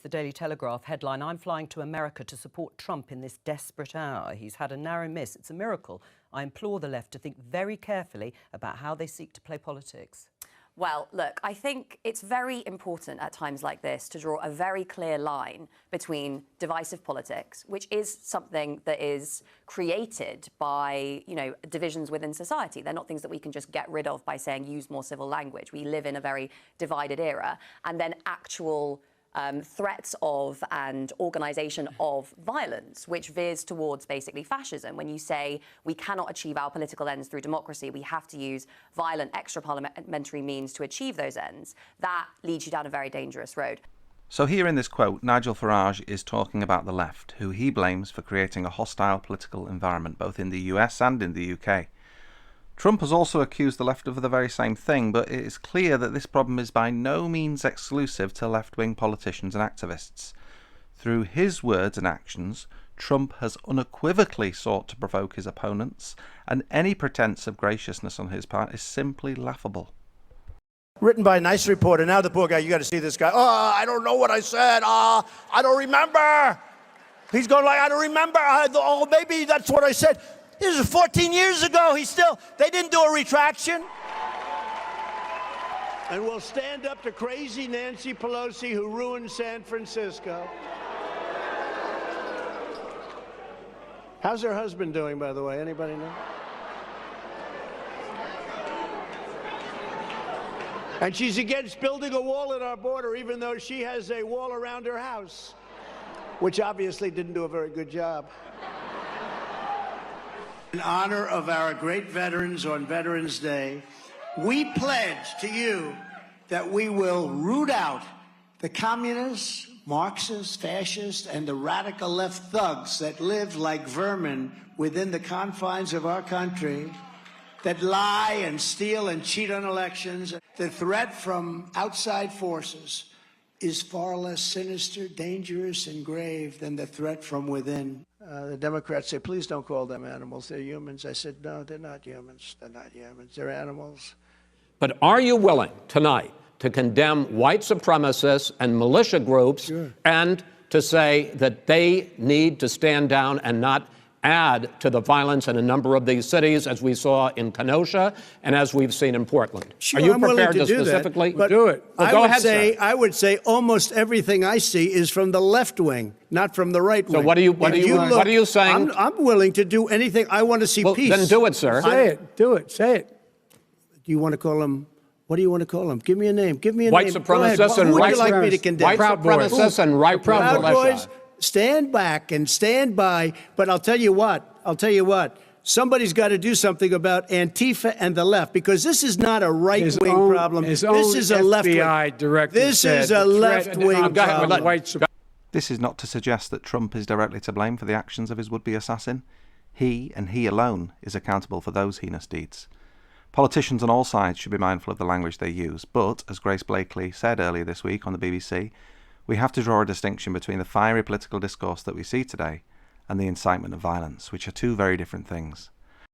The Daily Telegraph headline, "I'm flying to America to support Trump in this desperate hour. He's had a narrow miss. It's a miracle. I implore the left to think very carefully about how they seek to play politics." Well, look, I think it's very important at times like this to draw a very clear line between divisive politics, which is something that is created by, divisions within society. They're not things that we can just get rid of by saying use more civil language. We live in a very divided era. And then actual threats of and organisation of violence, which veers towards basically fascism. When you say we cannot achieve our political ends through democracy, we have to use violent extra-parliamentary means to achieve those ends, that leads you down a very dangerous road. So here in this quote, Nigel Farage is talking about the left, who he blames for creating a hostile political environment both in the US and in the UK. Trump has also accused the left of the very same thing, but it is clear that this problem is by no means exclusive to left-wing politicians and activists. Through his words and actions, Trump has unequivocally sought to provoke his opponents, and any pretense of graciousness on his part is simply laughable. Written by a nice reporter. Now the poor guy, you got to see this guy. Oh, I don't know what I said. I don't remember. He's going like, I don't remember. Maybe that's what I said. This was 14 years ago. They didn't do a retraction. And we'll stand up to crazy Nancy Pelosi, who ruined San Francisco. How's her husband doing, by the way? Anybody know? And she's against building a wall at our border, even though she has a wall around her house, which obviously didn't do a very good job. In honor of our great veterans on Veterans Day, we pledge to you that we will root out the communists, Marxists, fascists, and the radical left thugs that live like vermin within the confines of our country, that lie and steal and cheat on elections. The threat from outside forces is far less sinister, dangerous, and grave than the threat from within. The Democrats say, please don't call them animals. They're humans. I said, no, they're not humans. They're not humans. They're animals. But are you willing tonight to condemn white supremacists and militia groups and to say that they need to stand down and not add to the violence in a number of these cities, as we saw in Kenosha and as we've seen in Portland? Sure, are you I'm prepared to do specifically that, do it? Well, go ahead, sir. I would say almost everything I see is from the left wing, not from the right wing. So what are you saying? I'm willing to do anything. I want to see peace. Then do it, sir. Say it. Do it. Say it. Do you want to call him? What do you want to call him? Give me a name. Give me a white name. Supremacists and who would you like me to condemn? White supremacists and right Proud militia. Boys, stand back and stand by. But I'll tell you what. Somebody's got to do something about Antifa and the left, because this is not a right-wing problem. This is a left-wing. This is a left-wing problem. This is not to suggest that Trump is directly to blame for the actions of his would-be assassin. He, and he alone, is accountable for those heinous deeds. Politicians on all sides should be mindful of the language they use, but, as Grace Blakeley said earlier this week on the BBC, we have to draw a distinction between the fiery political discourse that we see today and the incitement of violence, which are two very different things.